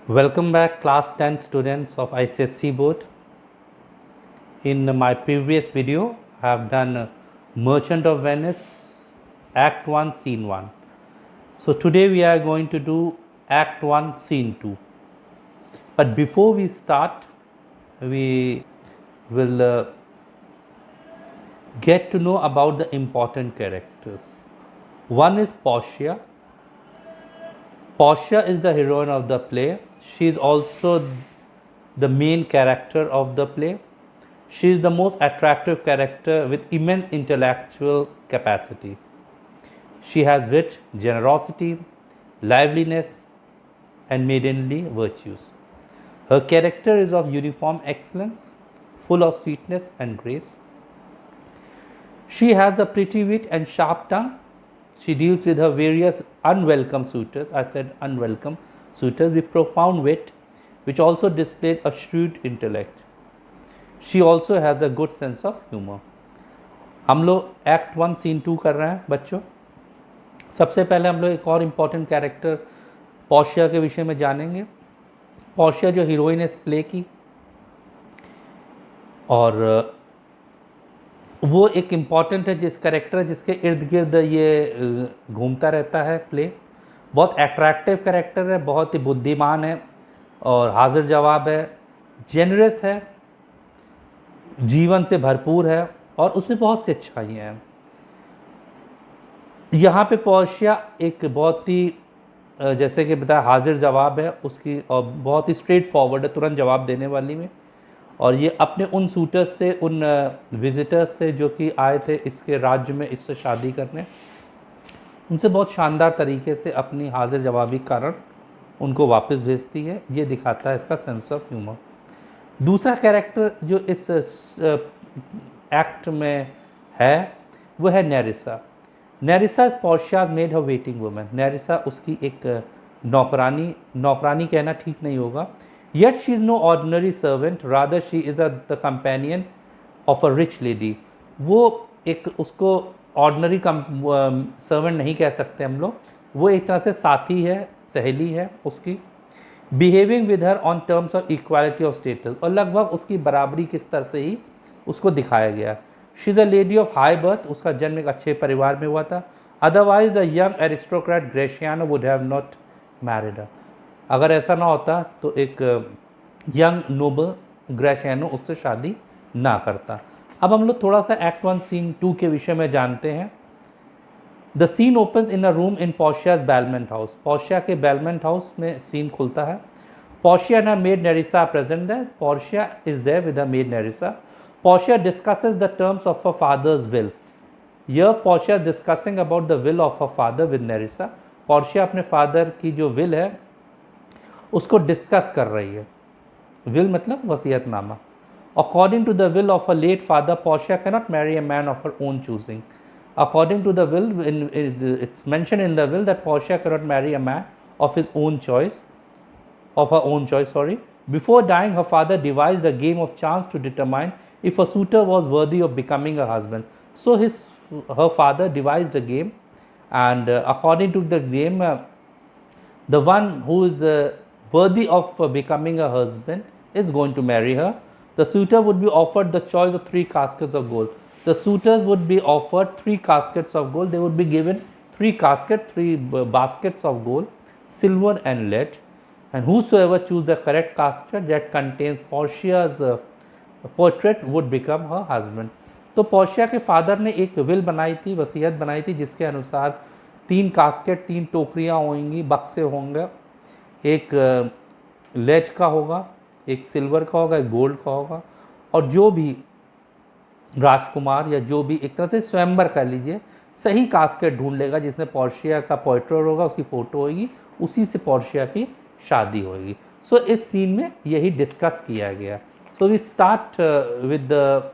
Welcome back class 10 students of ICSC board. In my previous video I have done Merchant of Venice Act 1 Scene 1. So today we are going to do Act 1 Scene 2. But before we start we will get to know about the important characters. One is Portia. Portia is the heroine of the play. She is also the main character of the play. She is the most attractive character with immense intellectual capacity. She has wit, generosity, liveliness, and maidenly virtues. Her character is of uniform excellence, full of sweetness and grace. She has a pretty wit and sharp tongue. She deals with her various unwelcome suitors, I said unwelcome suitors, with profound wit, which also displayed a shrewd intellect. She also has a good sense of humor. हम लोग act 1 scene 2 कर रहे हैं बच्चों. सबसे पहले हम लोग एक और इम्पॉर्टेंट कैरेक्टर पोर्शिया के विषय में जानेंगे. पोर्शिया जो हीरोइन है इस प्ले की, और वो एक इम्पॉर्टेंट है जिस कैरेक्टर जिसके इर्द गिर्द ये घूमता रहता है प्ले. बहुत अट्रैक्टिव कैरेक्टर है, बहुत ही बुद्धिमान है और हाजिर जवाब है, जेनरस है, जीवन से भरपूर है और उसमें बहुत सी अच्छाइयाँ हैं. यहाँ पे पोर्शिया एक बहुत ही जैसे कि बताया हाजिर जवाब है उसकी, और बहुत ही स्ट्रेट फॉरवर्ड है, तुरंत जवाब देने वाली में. और ये अपने उन सूटर्स से, उन विजिटर्स से जो कि आए थे इसके राज्य में इससे शादी करने, उनसे बहुत शानदार तरीके से अपनी हाजिर जवाबी के कारण उनको वापस भेजती है. ये दिखाता है इसका सेंस ऑफ ह्यूमर. दूसरा कैरेक्टर जो इस एक्ट में है वो है नेरिसा. नेरिसा is Portia made her waiting woman. नेरिसा उसकी एक नौकरानी कहना ठीक नहीं होगा. Yet she is no ordinary servant, rather she is the companion of a rich lady. वो एक उसको ऑर्डनरी सर्वेंट नहीं कह सकते हम लोग, वो एक तरह से साथी है, सहेली है उसकी. Behaving with her on terms of equality of status, और लगभग उसकी बराबरी के स्तर से ही उसको दिखाया गया. She is a lady of high birth. उसका जन्म एक अच्छे परिवार में हुआ था. Otherwise the young aristocrat Gratiano would have not married her. अगर ऐसा ना होता तो एक यंग नोबल ग्रेशियानो उससे शादी ना करता. अब हम लोग थोड़ा सा एक्ट 1 सीन 2 के विषय में जानते हैं. The scene opens in a room in Portia's Belmont house. Portia के बेलमेंट हाउस में सीन खुलता है. Portia and maid Nerissa present there. Portia is there with the maid Nerissa. Portia discusses the terms of a father's will. यह Portia discussing about the will of a father with Nerissa. Portia अपने father की जो will है उसको discuss कर रही है. Will मतलब वसीयतनामा. According to the will of a late father, Portia cannot marry a man of her own choosing. According to the will, it's mention in the will that Portia cannot marry a man of his own choice, of her own choice, sorry. Before dying, her father devised a game of chance to determine if a suitor was worthy of becoming a husband. So her father devised a game, and according to the game, the one who is worthy of becoming a husband is going to marry her. The suitor would be offered the choice of 3 caskets of gold. The suitors would be offered 3 caskets of gold. They would be given 3 caskets, 3 baskets of gold, silver and lead. And whosoever choose the correct casket that contains Portia's portrait would become her husband. तो Portia के father ने एक will बनाई थी, वसीयत बनाई थी, जिसके अनुसार 3 कास्केट, 3 टोकरियाँ होंगी, बक्से होंगे. एक लेड का होगा, एक सिल्वर का होगा, एक गोल्ड का होगा. और जो भी राजकुमार या जो भी एक तरह से स्वयंवर कर लीजिए, सही कास्केट ढूंढ लेगा जिसमें पोर्शिया का पोर्ट्रेट होगा, उसकी फ़ोटो होगी, उसी से पोर्शिया की शादी होगी. सो इस सीन में यही डिस्कस किया गया. So we start with the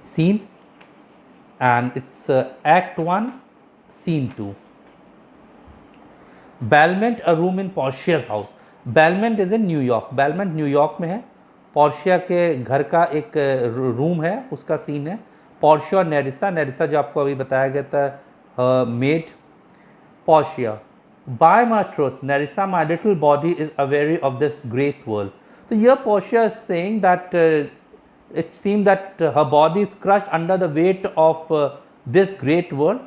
scene and it's act 1 scene 2. Belmont a room in Portia's house. Belmont is in New York. Belmont New York में है. पोर्शिया के घर का एक रूम है, उसका सीन है. पोर्शिया और नेरिसा जो आपको अभी बताया गया था, made. Portia. By my truth, Nerissa, my little body is aweary of this great world. So here Portia is saying that it seems that her body is crushed under the weight of this great world.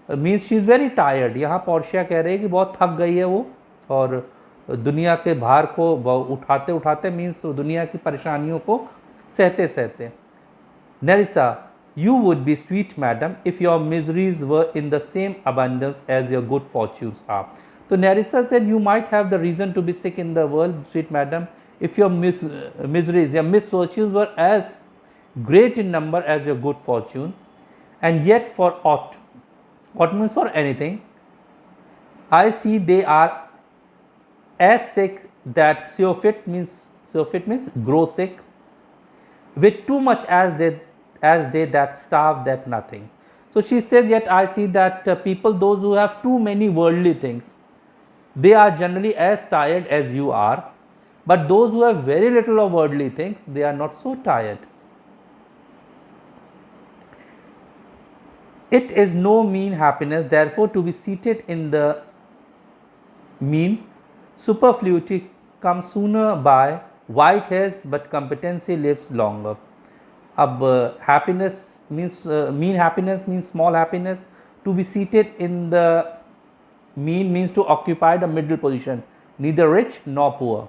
Means she is very tired. यहाँ Portia कह रही है कि बहुत थक गई है वो, और दुनिया के भार को उठाते उठाते, मीन्स दुनिया की परेशानियों को सहते सहते. Nerissa, you would be sweet, madam, if your miseries were in the same abundance as your good fortunes are. So Nerissa said, you might have the reason to be sick in the world, sweet madam, if your miseries, your misfortunes were as great in number as your good fortune, and yet for aught means for anything, I see they are as sick that surfeit means grow sick, with too much as they that starve that nothing. So she said, yet I see that people, those who have too many worldly things, they are generally as tired as you are, but those who have very little of worldly things, they are not so tired. It is no mean happiness, therefore, to be seated in the mean. Superfluity comes sooner by white hairs, but competency lives longer. अब happiness means mean happiness means small happiness. To be seated in the mean means to occupy the middle position, neither rich nor poor.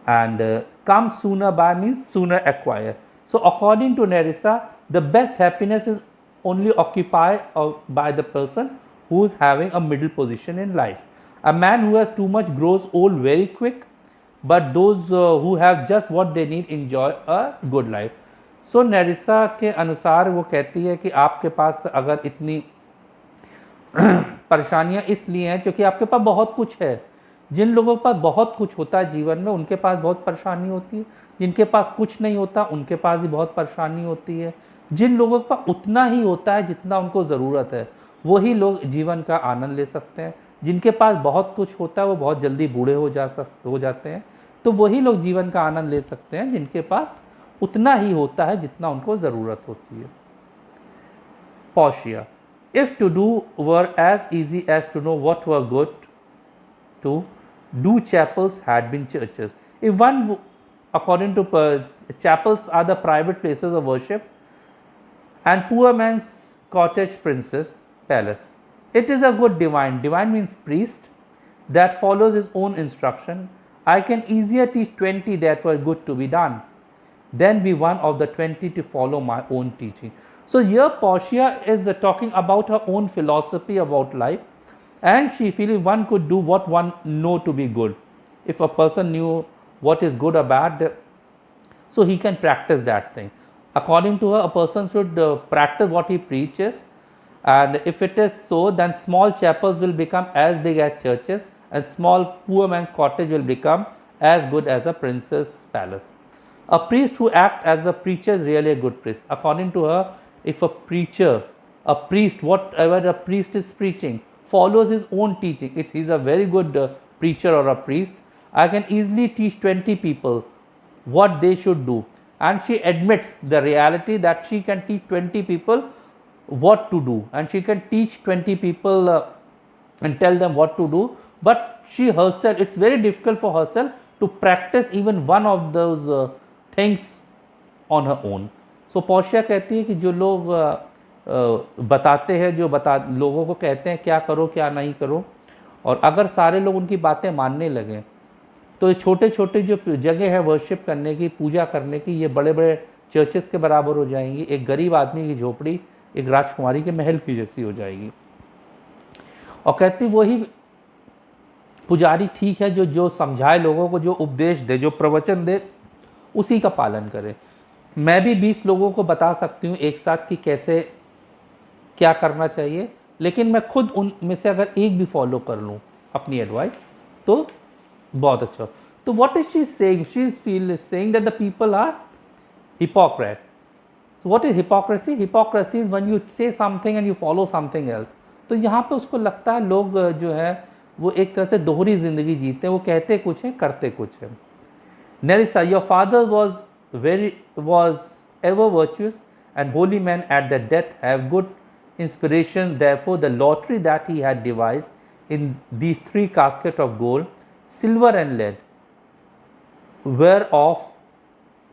And come sooner by means sooner acquire. So according to Nerissa, the best happiness is only occupied by the person who is having a middle position in life. A man who has too much grows old very quick, but those who have just what they need enjoy a good life. So Nerissa के अनुसार वो कहती है कि आपके पास अगर इतनी परेशानियां इसलिए हैं क्योंकि आपके पास बहुत कुछ है. जिन लोगों के पास बहुत कुछ होता है जीवन में, उनके पास बहुत परेशानी होती है. जिनके पास कुछ नहीं होता, उनके पास भी बहुत परेशानी होती है. जिन लोगों के पास उतना ही होता है जितना उनको ज़रूरत है, वही लोग जीवन का आनंद ले सकते हैं. जिनके पास बहुत कुछ होता है वो बहुत जल्दी बूढ़े हो जाते हैं. तो वही लोग जीवन का आनंद ले सकते हैं जिनके पास उतना ही होता है जितना उनको ज़रूरत होती है. Portia, if to do were as easy as to know what were good to do, chapels had been churches. If one, according to chapels are the private places of worship, and poor man's cottage princess palace. It is a good divine. Divine means priest that follows his own instruction. I can easier teach 20 that were good to be done than be one of the 20 to follow my own teaching. So here Portia is talking about her own philosophy about life, and she feels one could do what one know to be good. If a person knew what is good or bad, so he can practice that thing. According to her, a person should practice what he preaches, and if it is so, then small chapels will become as big as churches, and small poor man's cottage will become as good as a prince's palace. A priest who acts as a preacher is really a good priest. According to her, if a priest, whatever a priest is preaching, follows his own teaching, if he is a very good preacher or a priest, I can easily teach 20 people what they should do. And she admits the reality that she can teach 20 people what to do, and she can teach 20 people and tell them what to do, but she herself, it's very difficult for herself to practice even one of those things on her own. So Portia कहती है कि जो लोग बताते हैं, लोगों को कहते हैं क्या करो क्या नहीं करो, और अगर सारे लोग उनकी बातें मानने लगें, तो ये छोटे छोटे जो जगह है वर्शिप करने की, पूजा करने की, ये बड़े बड़े चर्चेस के बराबर हो जाएंगी. एक गरीब आदमी की झोपड़ी एक राजकुमारी के महल की जैसी हो जाएगी. और कहती वही पुजारी ठीक है जो समझाए लोगों को, जो उपदेश दे, जो प्रवचन दे, उसी का पालन करे. मैं भी 20 लोगों को बता सकती हूँ एक साथ कि कैसे क्या करना चाहिए, लेकिन मैं खुद उनमें से अगर एक भी फॉलो कर लूँ अपनी एडवाइस तो बहुत अच्छा. तो what is she saying? She is saying that the people are hypocrite. So what is hypocrisy? Hypocrisy is when you say something and you follow something else. तो यहाँ पे उसको लगता है लोग जो है वो एक तरह से दोहरी जिंदगी जीते हैं, वो कहते कुछ हैं करते कुछ हैं. Nerissa, your father was ever virtuous and holy men at their death have good inspiration. Therefore, the lottery that he had devised in these three caskets of gold, silver and lead, whereof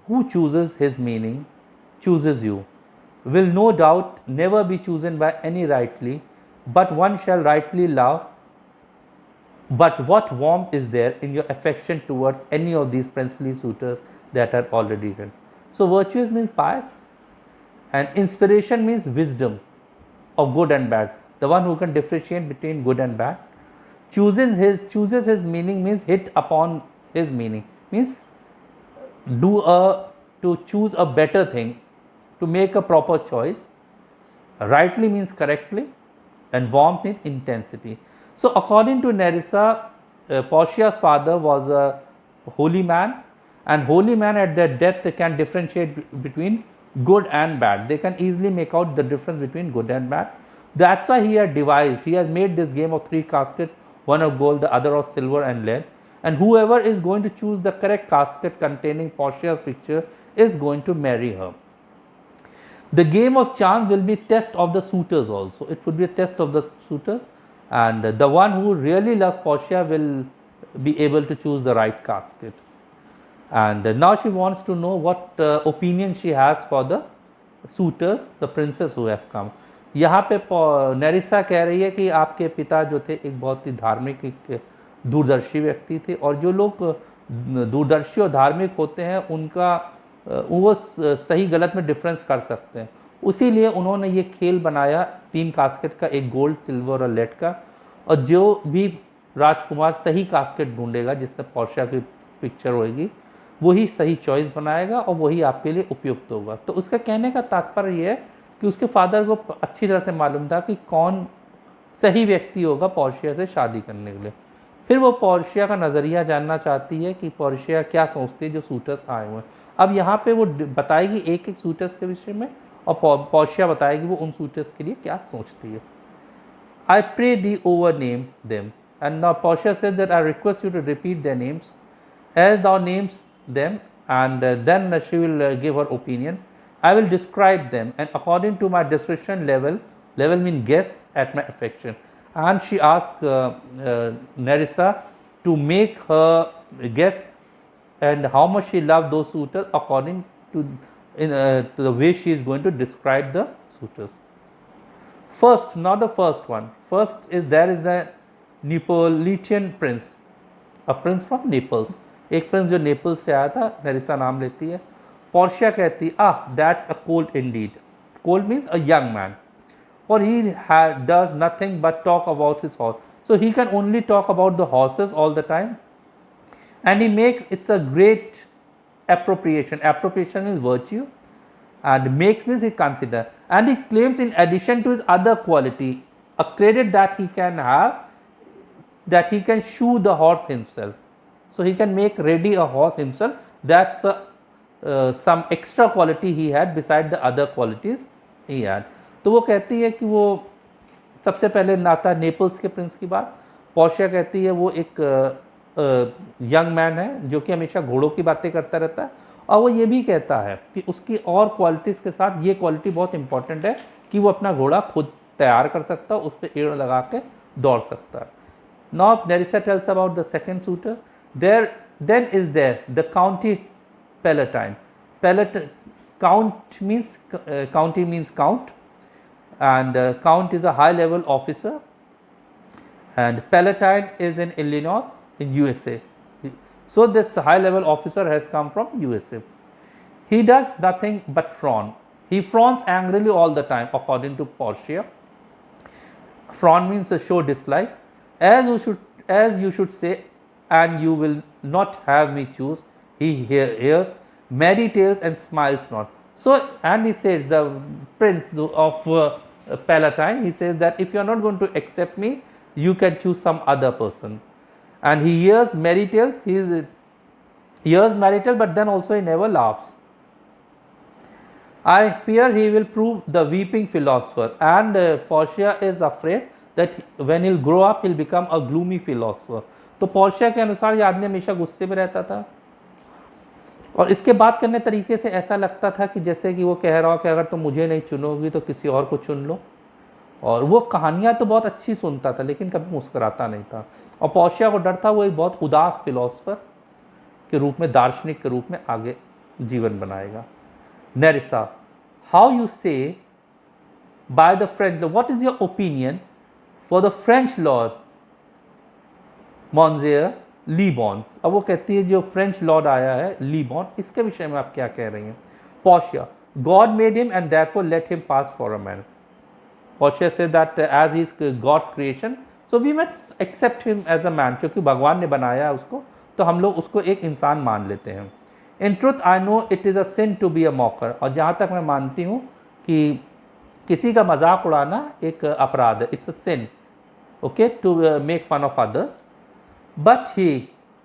who chooses his meaning chooses you, will no doubt never be chosen by any rightly, but one shall rightly love. But what warmth is there in your affection towards any of these princely suitors that are already written? So virtuous means pious, and inspiration means wisdom of good and bad, the one who can differentiate between good and bad. Chooses his meaning means hit upon his meaning, means to choose a better thing, to make a proper choice. Rightly means correctly, and warmth means intensity. So according to Nerissa, Portia's father was a holy man, and holy man at their death they can differentiate between good and bad. They can easily make out the difference between good and bad. That's why he has made this game of three caskets, one of gold, the other of silver and lead, and whoever is going to choose the correct casket containing Portia's picture is going to marry her. The game of chance will be test of the suitors also. It would be a test of the suitors, and the one who really loves Portia will be able to choose the right casket. And now she wants to know what opinion she has for the suitors, the princess who have come. यहाँ पे नेरिसा कह रही है कि आपके पिता जो थे एक बहुत ही धार्मिक, एक दूरदर्शी व्यक्ति थे, और जो लोग दूरदर्शी और धार्मिक होते हैं उनका वो सही गलत में डिफरेंस कर सकते हैं. उसी लिए उन्होंने ये खेल बनाया तीन कास्केट का, एक गोल्ड, सिल्वर और लेड का, और जो भी राजकुमार सही कास्केट ढूंढेगा जिससे पोर्शिया की पिक्चर होगी वही सही चॉइस बनाएगा और वही आपके लिए उपयुक्त होगा. तो उसका कहने का तात्पर्य ये है कि उसके फादर को अच्छी तरह से मालूम था कि कौन सही व्यक्ति होगा पोर्शिया से शादी करने के लिए. फिर वो पोर्शिया का नज़रिया जानना चाहती है कि पोर्शिया क्या सोचती है जो सूटर्स आए हुए हैं. अब यहाँ पे वो बताएगी एक एक सूटर्स के विषय में, और पोर्शिया बताएगी वो उन सूटर्स के लिए क्या सोचती है. I pray thee over name them, and now Portia said that I request you to repeat their names as thou names them, and then she will give her opinion. I will describe them, and according to my description level means guess at my affection. And she asked Nerissa to make her guess and how much she loved those suitors according to the way she is going to describe the suitors. First, not the first one. First is there is the Neapolitan prince, a prince from Naples. एक Prince जो Naples से आया था, नेरिसा नाम लेती है. Portia कहती that's a cold Indeed. Cold means a young man, for he does nothing but talk about his horse. So he can only talk about the horses all the time, and he makes it's a great appropriation. Appropriation is virtue, and makes means he consider, and he claims in addition to his other quality a credit that he can have, that he can shoe the horse himself. So he can make ready a horse himself. That's the some extra quality he had beside the other qualities he had. तो वो कहती है कि वो सबसे पहले नाता Naples के प्रिंस की बात. पोर्शिया कहती है वो एक यंग मैन है जो कि हमेशा घोड़ों की बातें करता रहता है, और वो ये भी कहता है कि उसकी और क्वालिटीज़ के साथ ये क्वालिटी बहुत इंपॉर्टेंट है कि वो अपना घोड़ा खुद तैयार कर सकता है, उस पर एड़ लगा के दौड़ सकता है. Now Nerissa tells about the second suitor. Then is there the county palatine. County means count, and count is a high level officer, and palatine is in Illinois in USA. So this high level officer has come from USA. He does nothing but frown. He frowns angrily all the time according to Portia. Frown means to show dislike, as you should say, and you will not have me choose. He hears merry tales and smiles not. So, and he says, the prince of Palatine, he says that if you are not going to accept me, you can choose some other person. And he hears merry tales, he hears merry tales, but then also he never laughs. I fear he will prove the weeping philosopher, and Portia is afraid that when he'll grow up, he'll become a gloomy philosopher. तो Portia के अनुसार ये आदमी हमेशा गुस्से में रहता था, और इसके बात करने तरीके से ऐसा लगता था कि जैसे कि वो कह रहा हो कि अगर तुम मुझे नहीं चुनोगी तो किसी और को चुन लो. और वो कहानियाँ तो बहुत अच्छी सुनता था लेकिन कभी मुस्कुराता नहीं था। और पोर्शिया को डर था वो एक बहुत उदास फिलोसफर के रूप में, दार्शनिक के रूप में आगे जीवन बनाएगा। Nerissa, how you say by the French, what is your opinion for the French lord Monsieur Le Bon. अब वो कहती है जो फ्रेंच लॉर्ड आया है लीबॉन, इसके विषय में आप क्या कह रही हैं। Portia, God made him and therefore let him pass for a man. Portia says that as he is God's creation so we must accept him as a man, क्योंकि भगवान ने बनाया है उसको तो हम लोग उसको एक इंसान मान लेते हैं। In truth I know it is a sin to be a mocker, और जहाँ तक मैं मानती हूँ कि किसी का मजाक उड़ाना एक अपराध है, it's a sin, okay, to make fun of others. But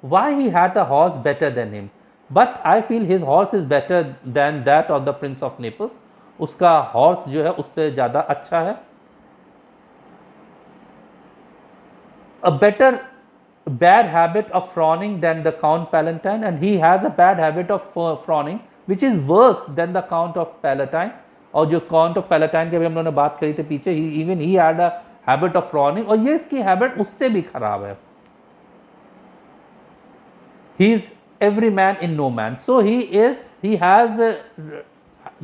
why he had a horse better than him? But I feel his horse is better than that of the Prince of Naples. उसका horse जो है उससे ज़्यादा अच्छा है। A better bad habit of frowning than the Count Palatine, and he has a bad habit of frowning which is worse than the Count of Palatine. और जो Count of Palatine के भी हम लोगों ने बात करी थी पीछे, even he had a habit of frowning, और ये इसकी habit उससे भी खराब है। He is every man in no man, so he has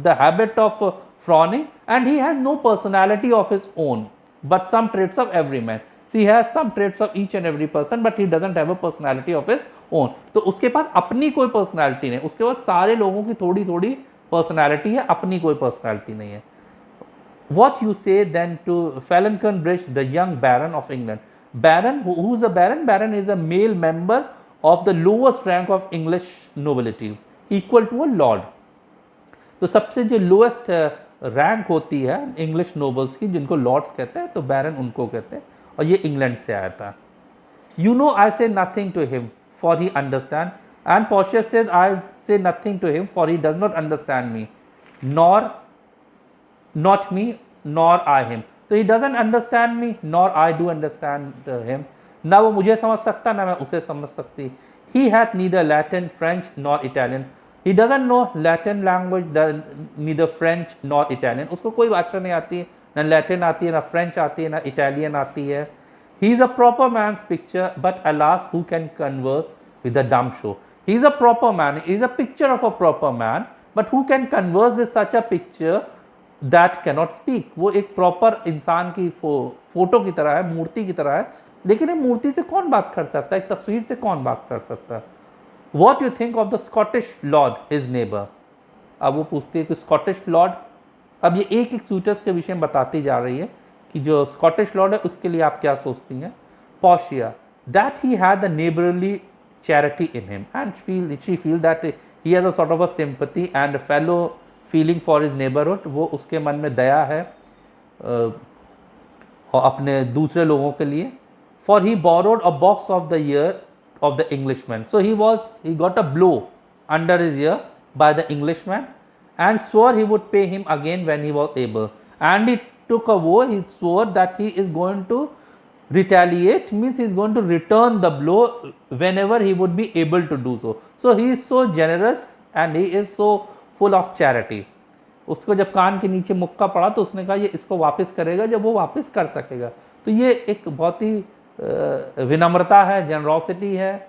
the habit of frowning, and he has no personality of his own but some traits of every man. So he has some traits of each and every person but he doesn't have a personality of his own. तो उसके पास अपनी कोई personality नहीं, उसके पास सारे लोगों की थोड़ी थोड़ी पर्सनैलिटी है, अपनी कोई पर्सनैलिटी नहीं है। What you say then to Falconbridge, the young Baron of England? Baron, who's a Baron? Baron is a male member of the lowest rank of English nobility, equal to a lord. तो सबसे जो lowest rank होती है English nobles की, जिनको Lord's कहते हैं, तो बैरन उनको कहते हैं, और ये इंग्लैंड से आया था। You know I say nothing to him for he understand, and Portia said I say nothing to him for he does not understand me, not me nor I him. तो he doesn't understand me nor I do understand him. ना वो मुझे समझ सकता ना मैं उसे समझ सकती। He hath neither Latin, French nor Italian. He doesn't know Latin language, neither French nor Italian. उसको कोई भाषा नहीं आती, ना लैटिन आती है, ना फ्रेंच आती है, ना इटालियन आती है। He is a proper man's picture, but alas, who can converse with a dumb show? He is a proper man. He is a picture of a proper man, but who can converse with such a picture that cannot speak? वो एक proper इंसान की photo की तरह है, मूर्ति की तरह है, लेकिन ये मूर्ति से कौन बात कर सकता है, एक तस्वीर से कौन बात कर सकता है। What you think of the Scottish lord, his neighbor? अब वो पूछती है कि स्कॉटिश लॉर्ड, अब ये एक एक सूटर्स के विषय में बताती जा रही है कि जो स्कॉटिश लॉर्ड है उसके लिए आप क्या सोचती हैं। Portia, that he had the neighbourly charity in him and she feel that he has a sort of a sympathy and fellow feeling for his neighbourhood, वो उसके मन में दया है और अपने दूसरे लोगों के लिए। For he borrowed a box of the year of the Englishman, so he got a blow under his ear by the Englishman and swore he would pay him again when he was able, and he took a vow, he swore that he is going to retaliate, means he is going to return the blow whenever he would be able to do so. So he is so generous and he is so full of charity. उसको जब कान के नीचे मुक्का पड़ा तो उसने कहा ये इसको वापस करेगा जब वो वापस कर सकेगा। तो ये एक बहुत ही विनम्रता है, जेनरोसिटी है।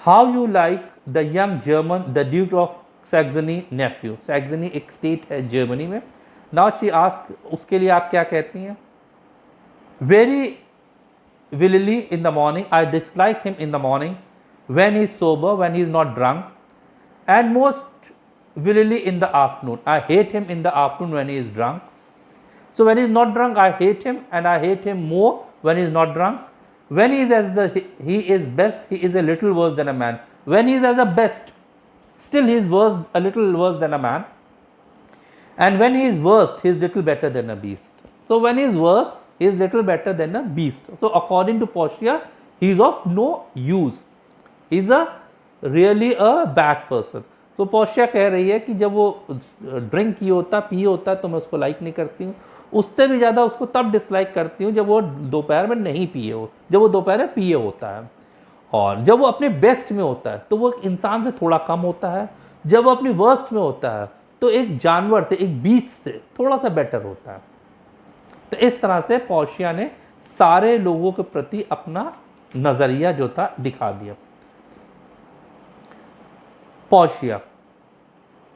How you like the young German the duke of Saxony nephew, Saxony एक स्टेट है जर्मनी में। नाउ शी आस्क, उसके लिए आप क्या कहती हैं। Very willingly in the morning, I dislike him in the morning when he is sober, when he is not drunk, and most willingly in the afternoon. I hate him in the afternoon when he is drunk. So when he is not drunk, I hate him, and I hate him more when he is not drunk. When he is he is best, he is a little worse than a man. When he is as a best, still he is a little worse than a man. And when he is worst, he is little better than a beast. So when he is worst, he is little better than a beast. So according to Portia, he is of no use. He is really a bad person. तो Portia कह रही है कि जब वो drink किए होता, पिए होता तो मैं उसको लाइक नहीं करती हूँ, उससे भी ज़्यादा उसको तब डिसलाइक करती हूँ जब वो दोपहर में नहीं पिए हो, जब वो दोपहर में पिए होता है। और जब वो अपने बेस्ट में होता है तो वो इंसान से थोड़ा कम होता है, जब वो अपनी वर्स्ट में होता है तो एक जानवर से, एक बीस्ट से थोड़ा सा बेटर होता है। तो इस तरह से पोर्शिया ने सारे लोगों के प्रति अपना नजरिया जो था दिखा दिया। Portia,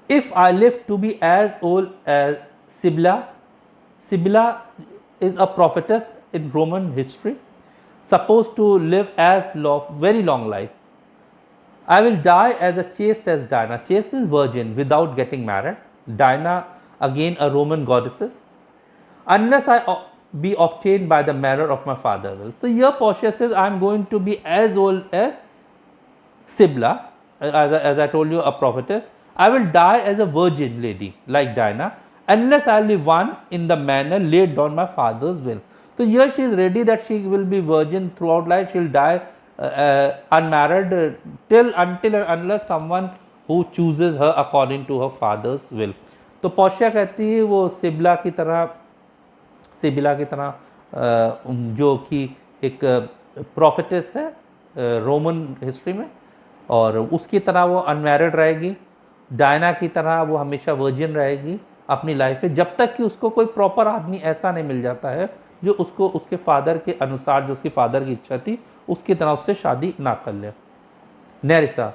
if I live to be as old as Sibylla, Sibylla is a prophetess in Roman history, supposed to live as very long life. I will die as chaste as Diana. Chaste means virgin, without getting married. Diana, again a Roman goddess, unless I be obtained by the manner of my father will. So here Portia says, I am going to be as old as Sibylla, as I told you, a prophetess. I will die as a virgin lady like Diana, unless I live one in the manner laid down my father's will. So here she is ready that she will be virgin throughout life. She will die unmarried until and unless someone who chooses her according to her father's will. तो Portia कहती है वो सिबिला की तरह जो कि एक प्रोफेटेस है रोमन हिस्ट्री में, और उसकी तरह वो अनमैरिड रहेगी। डायना की तरह वो हमेशा वर्जिन रहेगी अपनी लाइफ में, जब तक कि उसको कोई प्रॉपर आदमी ऐसा नहीं मिल जाता है जो उसको उसके फादर के अनुसार, जो उसके फादर की इच्छा थी, उसकी तरह उससे शादी ना कर ले। नेरिसा,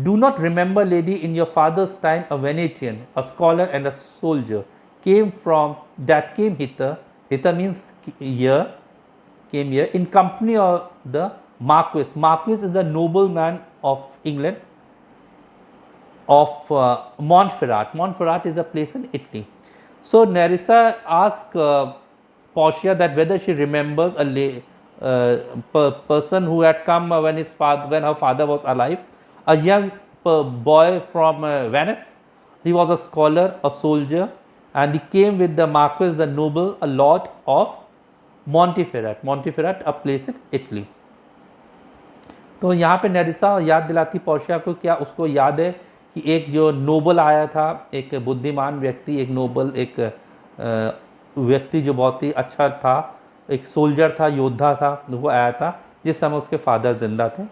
do not remember, lady, in your father's time a Venetian, a scholar and a soldier came hither. Hither means here, came here in company of the Marquis. Marquis is a nobleman of England, of Montferrat. Montferrat is a place in Italy. So Nerissa asked Portia that whether she remembers a person who had come when her father was alive, a young boy from Venice. He was a scholar, a soldier, and he came with the Marquis, the noble, a lord of Montferrat. Montferrat, a place in Italy. तो यहाँ पे नेरिसा याद दिलाती Portia को, क्या उसको याद है कि एक जो नोबल आया था, एक बुद्धिमान व्यक्ति, एक नोबल, एक व्यक्ति जो बहुत ही अच्छा था, एक सोल्जर था, योद्धा था, वो आया था जिस समय उसके फादर जिंदा थे।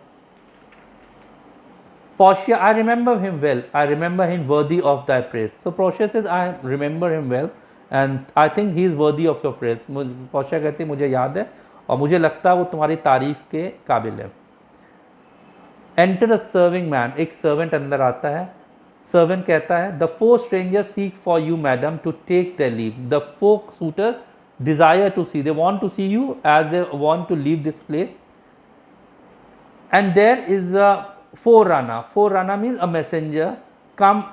Portia, I remember him well. I remember him worthy of thy praise. So Portia says, I remember him well and I think he is worthy of your praise. Portia कहती है मुझे याद है और मुझे लगता है वो तुम्हारी तारीफ के काबिल है। Enter a serving man. एक सर्वेंट अंदर आता है। सर्वेंट कहता है, The four strangers seek for you, madam, to take their leave. The four suitors desire to see. They want to see you as they want to leave this place. And there is a forerunner. Forerunner means a messenger come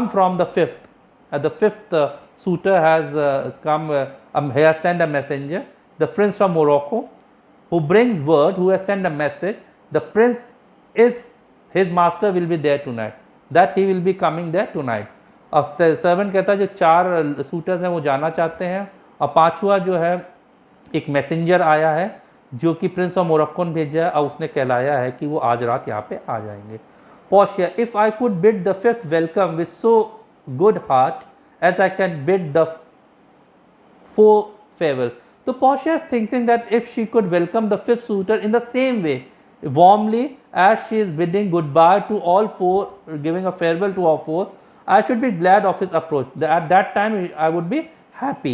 from the fifth. The fifth suitor has he has sent a messenger, the prince from Morocco, who brings word, who has sent a message. The prince his master will be there tonight, that he will be coming there tonight. अब servant कहता है जो चार suitors हैं वो जाना चाहते हैं, और पांचवा जो है एक मैसेंजर आया है जो कि प्रिंस ऑफ मोरक्को ने भेजा है और उसने कहलाया है कि वो आज रात यहाँ पे आ जाएंगे। Portia, if I could bid the fifth welcome with so good heart as I can bid the four farewell. तो Portia is thinking that if she could welcome the fifth suitor in the same way, warmly as she is bidding goodbye to all four, giving a farewell to all four, I should be glad of his approach. At that time I would be happy.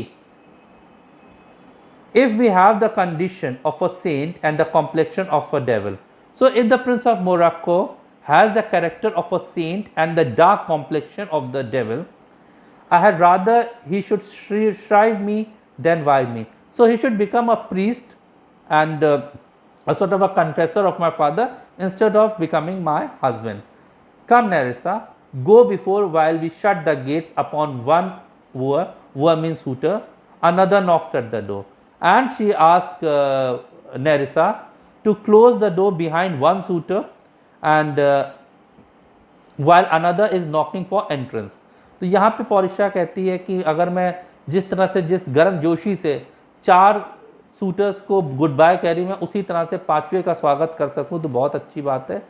If we have the condition of a saint and the complexion of a devil. So if the prince of Morocco has the character of a saint and the dark complexion of the devil, I had rather he should shrive me than wive me. So he should become a priest and a sort of a confessor of my father instead of becoming my husband. Come, Nerissa, go before while we shut the gates upon one wooer, wooer means suitor, another knocks at the door. And she asked Nerissa to close the door behind one suitor and while another is knocking for entrance. तो यहाँ पे Portia कहती है कि अगर मैं जिस तरह से, जिस गर्म जोशी से चार सूटर्स को गुड बाय कह रही मैं उसी तरह से पांचवे का स्वागत कर सकूं तो बहुत अच्छी बात है।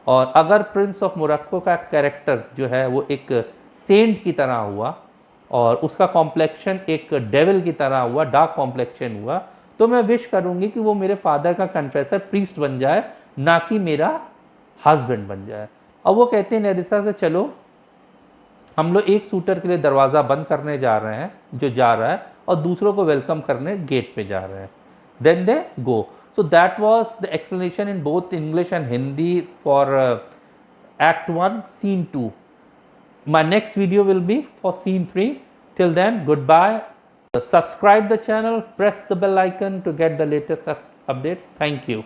और अगर प्रिंस ऑफ मोरक्को का कैरेक्टर जो है वो एक सेंट की तरह हुआ और उसका कॉम्प्लेक्शन एक डेविल की तरह हुआ, डार्क कॉम्प्लेक्शन हुआ, तो मैं विश करूंगी कि वो मेरे फादर का कन्फेसर प्रीस्ट बन जाए, ना कि मेरा हस्बैंड बन जाए। और वो कहते हैं नेरिसा से, चलो हम लोग एक सूटर के लिए दरवाज़ा बंद करने जा रहे हैं जो जा रहा है, और दूसरों को वेलकम करने गेट पे जा रहे हैं, then they go. So that was the explanation in both English and Hindi for Act 1, Scene 2. My next video will be for Scene 3. Till then, goodbye. Subscribe the channel, press the bell icon to get the latest updates. Thank you.